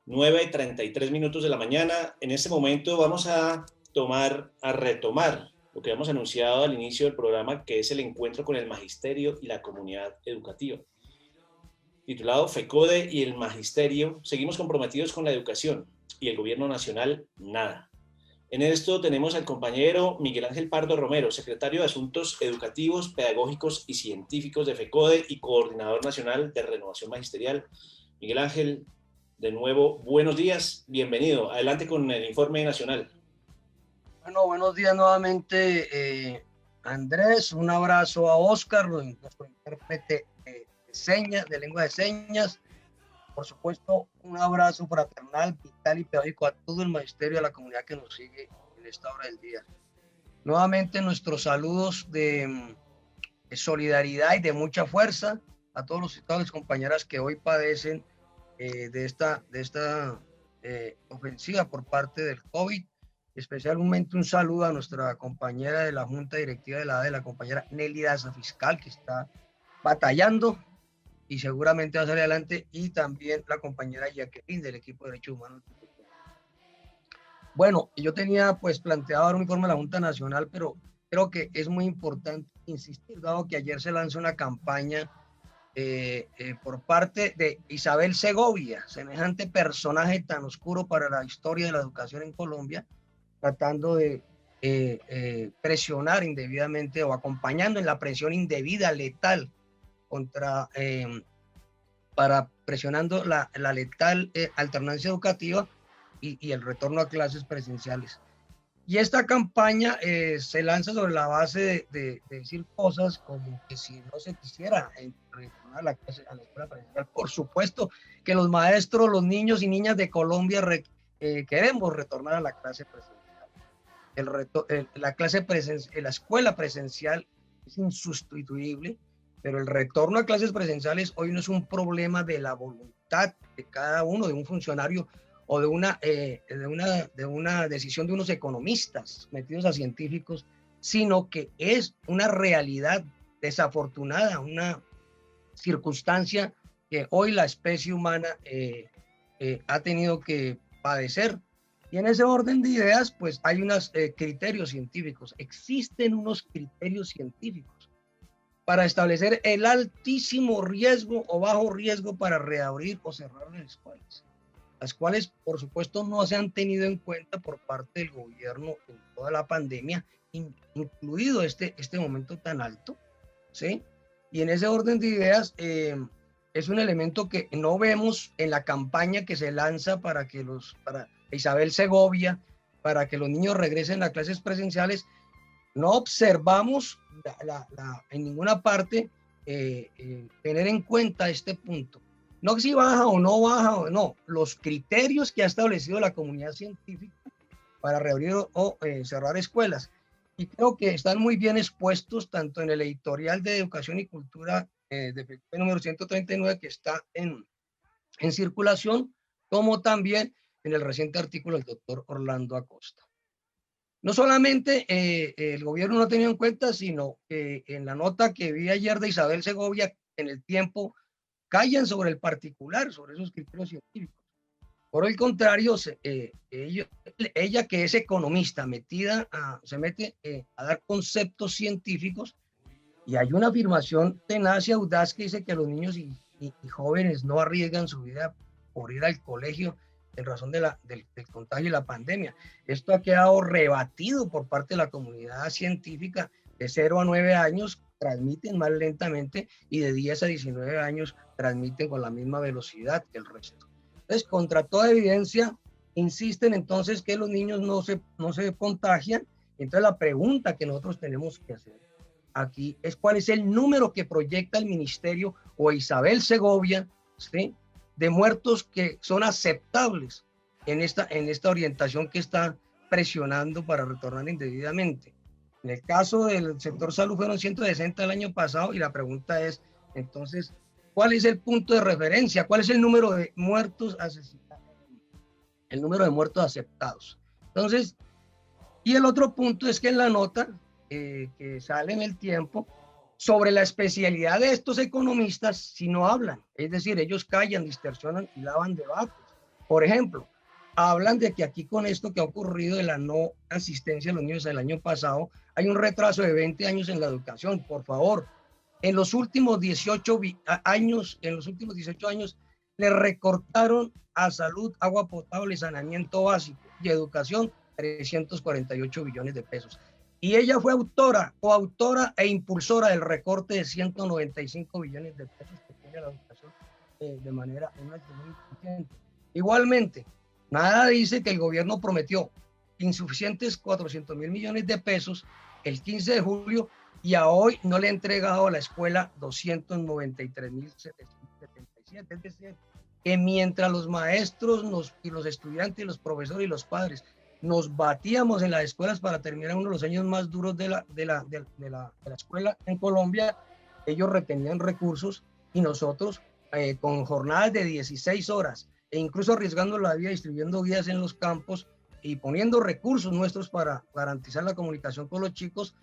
9:33 de la mañana. En este momento vamos a retomar lo que habíamos anunciado al inicio del programa, que es el encuentro con el magisterio y la comunidad educativa. Titulado FECODE y el magisterio, seguimos comprometidos con la educación y el gobierno nacional, nada. En esto tenemos al compañero Miguel Ángel Pardo Romero, secretario de Asuntos Educativos, Pedagógicos y Científicos de FECODE y coordinador nacional de Renovación Magisterial. Miguel Ángel, de nuevo, buenos días, bienvenido. Adelante con el informe nacional. Bueno, buenos días nuevamente, Andrés. Un abrazo a Oscar, nuestro intérprete de señas, de lengua de señas. Por supuesto, un abrazo fraternal, vital y pedagógico a todo el magisterio y a la comunidad que nos sigue en esta hora del día. Nuevamente, nuestros saludos de solidaridad y de mucha fuerza a todas las compañeras que hoy padecen de esta ofensiva por parte del COVID. Especialmente un saludo a nuestra compañera de la Junta Directiva de la ADE, la compañera Nelly Daza, fiscal, que está batallando y seguramente va a salir adelante, y también la compañera Jacqueline del equipo de Derechos Humanos. Bueno, yo tenía pues planteado dar un informe a la Junta Nacional, pero creo que es muy importante insistir, dado que ayer se lanzó una campaña por parte de Isabel Segovia, semejante personaje tan oscuro para la historia de la educación en Colombia, tratando de presionar indebidamente o acompañando en la presión indebida, letal, para presionando la letal alternancia educativa y el retorno a clases presenciales. Y esta campaña se lanza sobre la base de decir cosas como que si no se quisiera retornar a la escuela presencial, por supuesto que los maestros, los niños y niñas de Colombia queremos retornar a la clase presencial. La escuela presencial es insustituible, pero el retorno a clases presenciales hoy no es un problema de la voluntad de cada uno, de un funcionario o de una decisión de unos economistas metidos a científicos, sino que es una realidad desafortunada, una circunstancia que hoy la especie humana ha tenido que padecer. Y en ese orden de ideas, pues hay unos criterios científicos. Existen unos criterios científicos para establecer el altísimo riesgo o bajo riesgo para reabrir o cerrar las escuelas, las cuales, por supuesto, no se han tenido en cuenta por parte del gobierno en toda la pandemia, incluido este momento tan alto, ¿sí? Y en ese orden de ideas, es un elemento que no vemos en la campaña que se lanza para Isabel Segovia, para que los niños regresen a clases presenciales. No observamos en ninguna parte tener en cuenta este punto. No si baja o no baja, no, los criterios que ha establecido la comunidad científica para reabrir o cerrar escuelas. Y creo que están muy bien expuestos tanto en el editorial de Educación y Cultura de número 139 que está en circulación, como también en el reciente artículo del doctor Orlando Acosta. No solamente el gobierno no ha tenido en cuenta, sino que en la nota que vi ayer de Isabel Segovia en El Tiempo, callan sobre el particular, sobre esos criterios científicos. Por el contrario, ella que es economista, se mete a dar conceptos científicos, y hay una afirmación tenaz y audaz que dice que los niños y jóvenes no arriesgan su vida por ir al colegio en razón del contagio y la pandemia. Esto ha quedado rebatido por parte de la comunidad científica. De 0 a 9 años transmiten más lentamente y de 10 a 19 años transmiten con la misma velocidad que el resto. Entonces, contra toda evidencia, insisten entonces que los niños no se contagian. Entonces, la pregunta que nosotros tenemos que hacer aquí es cuál es el número que proyecta el ministerio o Isabel Segovia, ¿sí?, de muertos que son aceptables en esta orientación que está presionando para retornar indebidamente. En el caso del sector salud fueron 160 el año pasado, y la pregunta es, entonces, ¿cuál es el punto de referencia? ¿Cuál es el número de muertos asesinados? El número de muertos aceptados. Entonces, y el otro punto es que en la nota que sale en El Tiempo, sobre la especialidad de estos economistas, si no hablan, es decir, ellos callan, distorsionan y lavan debates. Por ejemplo, hablan de que aquí con esto que ha ocurrido de la no asistencia a los niños el año pasado, hay un retraso de 20 años en la educación. Por favor, en los últimos 18 años, le recortaron a salud, agua potable, saneamiento básico y educación 348 billones de pesos. Y ella fue coautora e impulsora del recorte de 195 billones de pesos que tiene la educación de manera muy insuficiente. Igualmente, nada dice que el gobierno prometió insuficientes 400.000 millones de pesos el 15 de julio y a hoy no le ha entregado a la escuela 293.777. Es decir, que mientras los maestros y los estudiantes, y los profesores y los padres nos batíamos en las escuelas para terminar uno de los años más duros de la escuela en Colombia, ellos retenían recursos y nosotros con jornadas de 16 horas e incluso arriesgando la vida, distribuyendo guías en los campos y poniendo recursos nuestros para garantizar la comunicación con los chicos,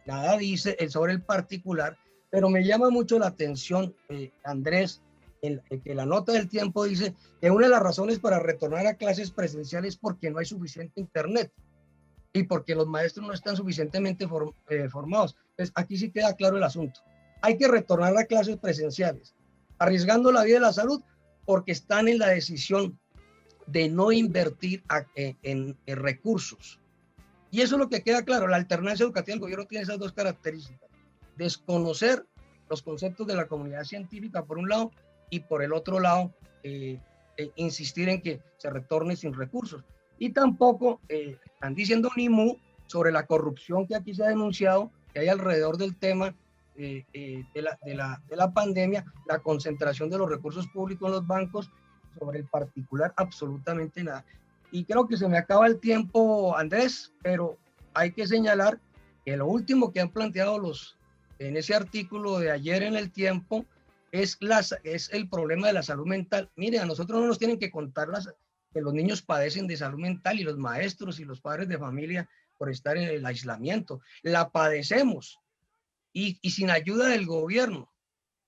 nada dice sobre el particular, pero me llama mucho la atención, Andrés, que la nota del Tiempo dice que una de las razones para retornar a clases presenciales es porque no hay suficiente internet y porque los maestros no están suficientemente formados. Entonces, aquí sí queda claro el asunto. Hay que retornar a clases presenciales, arriesgando la vida y la salud, porque están en la decisión de no invertir en recursos. Y eso es lo que queda claro. La alternancia educativa del gobierno tiene esas dos características: desconocer los conceptos de la comunidad científica por un lado, y por el otro lado insistir en que se retorne sin recursos. Y tampoco están diciendo ni mu sobre la corrupción que aquí se ha denunciado, que hay alrededor del tema de la pandemia, la concentración de los recursos públicos en los bancos, sobre el particular absolutamente nada. Y creo que se me acaba el tiempo, Andrés, pero hay que señalar que lo último que han planteado en ese artículo de ayer en el Tiempo es el problema de la salud mental. Mire, a nosotros no nos tienen que contar que los niños padecen de salud mental, y los maestros y los padres de familia por estar en el aislamiento. La padecemos y sin ayuda del gobierno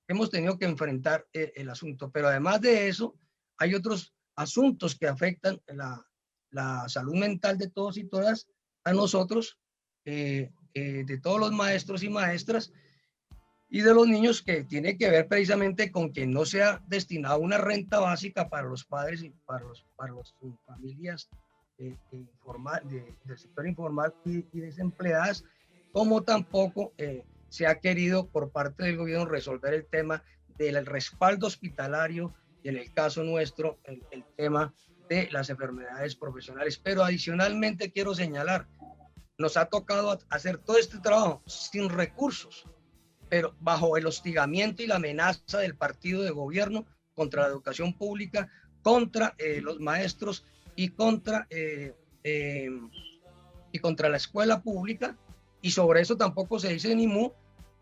hemos tenido que enfrentar el asunto. Pero además de eso, hay otros asuntos que afectan la salud mental de todos y todas, a nosotros, de todos los maestros y maestras, y de los niños, que tiene que ver precisamente con que no sea destinada una renta básica para los padres y para las familias del sector informal y desempleadas, como tampoco se ha querido por parte del gobierno resolver el tema del respaldo hospitalario y, en el caso nuestro, el tema de las enfermedades profesionales. Pero adicionalmente quiero señalar, nos ha tocado hacer todo este trabajo sin recursos, pero bajo el hostigamiento y la amenaza del partido de gobierno contra la educación pública, contra los maestros y contra la escuela pública. Y sobre eso tampoco se dice ni mu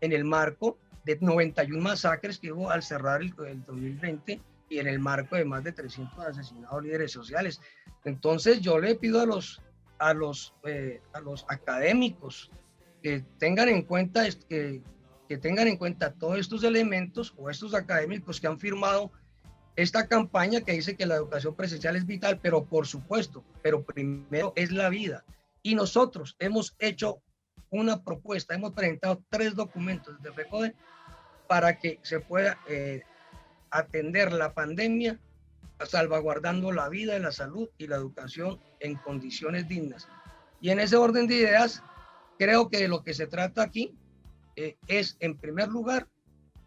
en el marco de 91 masacres que hubo al cerrar el 2020 y en el marco de más de 300 asesinados líderes sociales. Entonces yo le pido a los académicos que tengan en cuenta que tengan en cuenta todos estos elementos, o estos académicos que han firmado esta campaña que dice que la educación presencial es vital, pero por supuesto, pero primero es la vida. Y nosotros hemos hecho una propuesta, hemos presentado 3 documentos de FECODE para que se pueda atender la pandemia salvaguardando la vida, la salud y la educación en condiciones dignas. Y en ese orden de ideas, creo que de lo que se trata aquí es, en primer lugar,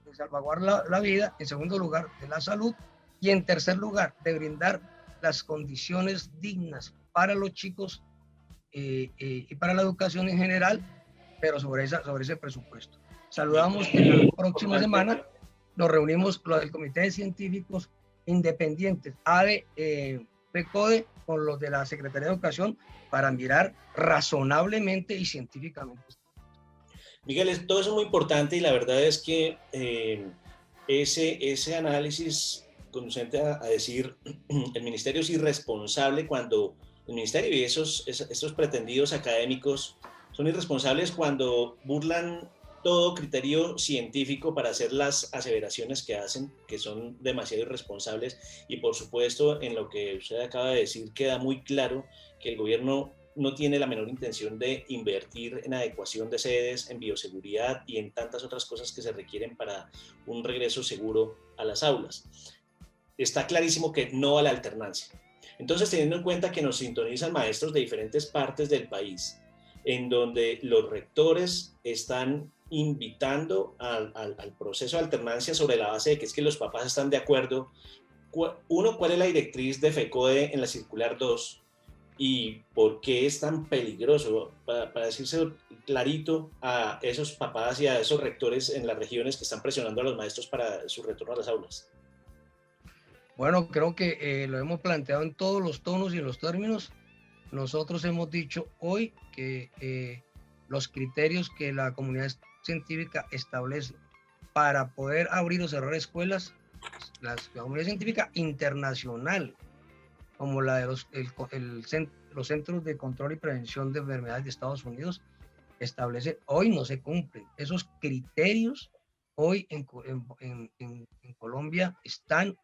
de salvaguardar la vida, en segundo lugar, de la salud, y en tercer lugar, de brindar las condiciones dignas para los chicos y para la educación en general, pero sobre ese presupuesto. Saludamos que la próxima semana nos reunimos el Comité de Científicos Independientes, ADE, FECODE, con los de la Secretaría de Educación, para mirar razonablemente y científicamente. Miguel, todo eso es muy importante, y la verdad es que ese análisis conducente a decir el ministerio es irresponsable cuando el ministerio y esos pretendidos académicos son irresponsables cuando burlan todo criterio científico para hacer las aseveraciones que hacen, que son demasiado irresponsables, y por supuesto en lo que usted acaba de decir queda muy claro que el gobierno no tiene la menor intención de invertir en adecuación de sedes, en bioseguridad y en tantas otras cosas que se requieren para un regreso seguro a las aulas. Está clarísimo que no a la alternancia. Entonces, teniendo en cuenta que nos sintonizan maestros de diferentes partes del país, en donde los rectores están invitando al proceso de alternancia sobre la base de que es que los papás están de acuerdo. Uno, ¿cuál es la directriz de FECODE en la circular 2? ¿Y por qué es tan peligroso? Para decirse clarito a esos papás y a esos rectores en las regiones que están presionando a los maestros para su retorno a las aulas. Bueno, creo que lo hemos planteado en todos los tonos y en los términos. Nosotros hemos dicho hoy que los criterios que la comunidad científica establece para poder abrir o cerrar escuelas, la comunidad científica internacional, como la de los Centros de Control y Prevención de Enfermedades de Estados Unidos, establece, hoy no se cumplen. Esos criterios hoy en Colombia están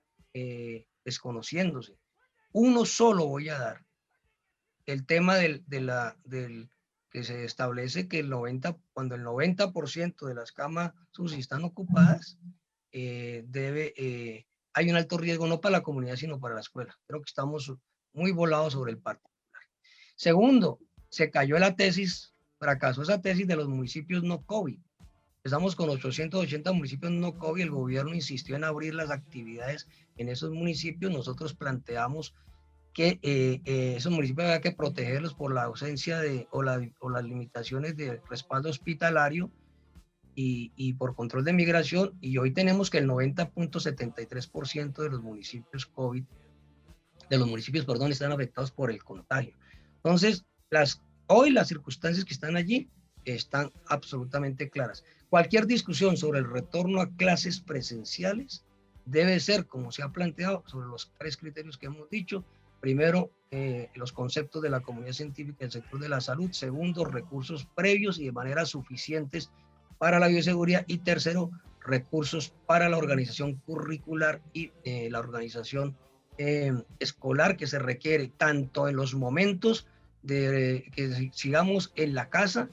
desconociéndose. Uno solo voy a dar. El tema del que se establece que cuando el 90% de las camas UCI están ocupadas, hay un alto riesgo no para la comunidad, sino para la escuela. Creo que estamos muy volados sobre el particular. Segundo, se cayó la tesis, fracasó esa tesis de los municipios no COVID. Empezamos con 880 municipios no COVID, el gobierno insistió en abrir las actividades en esos municipios. Nosotros planteamos que esos municipios había que protegerlos por la ausencia o las limitaciones de respaldo hospitalario y por control de migración, y hoy tenemos que el 90.73% de los municipios COVID, están afectados por el contagio. Entonces, hoy las circunstancias que están allí están absolutamente claras. Cualquier discusión sobre el retorno a clases presenciales debe ser, como se ha planteado, sobre los 3 criterios que hemos dicho. Primero, los conceptos de la comunidad científica del sector de la salud. Segundo, recursos previos y de manera suficientes para la bioseguridad. Y tercero, recursos para la organización curricular y la organización escolar que se requiere, tanto en los momentos de que sigamos en la casa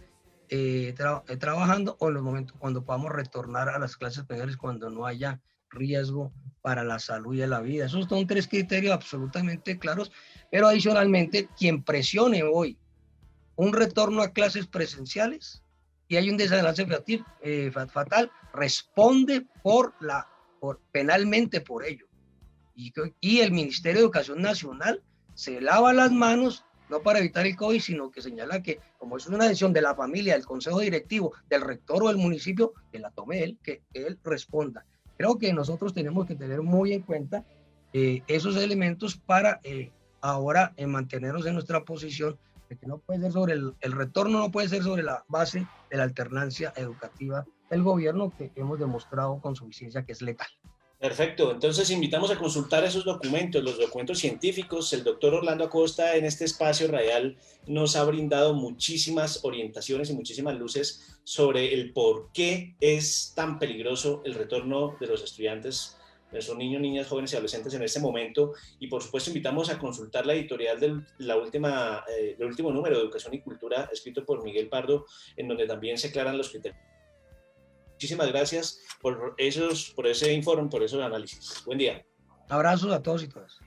trabajando, o en los momentos cuando podamos retornar a las clases presenciales cuando no haya riesgo para la salud y la vida. Esos son 3 criterios absolutamente claros, pero adicionalmente, quien presione hoy un retorno a clases presenciales y hay un desenlace fatal, responde penalmente por ello. Y el Ministerio de Educación Nacional se lava las manos, no para evitar el COVID, sino que señala que, como es una decisión de la familia, del consejo directivo, del rector o del municipio, que la tome él, que él responda. Creo que nosotros tenemos que tener muy en cuenta esos elementos para ahora mantenernos en nuestra posición de que no puede ser sobre el retorno, no puede ser sobre la base de la alternancia educativa del gobierno, que hemos demostrado con suficiencia que es letal. Perfecto, entonces invitamos a consultar esos documentos, los documentos científicos. El doctor Orlando Acosta en este espacio radial nos ha brindado muchísimas orientaciones y muchísimas luces sobre el por qué es tan peligroso el retorno de los estudiantes, de nuestros niños, niñas, jóvenes y adolescentes en este momento. Y por supuesto invitamos a consultar la editorial del último número de Educación y Cultura, escrito por Miguel Pardo, en donde también se aclaran los criterios. Muchísimas gracias por ese informe, por esos análisis. Buen día. Abrazos a todos y todas.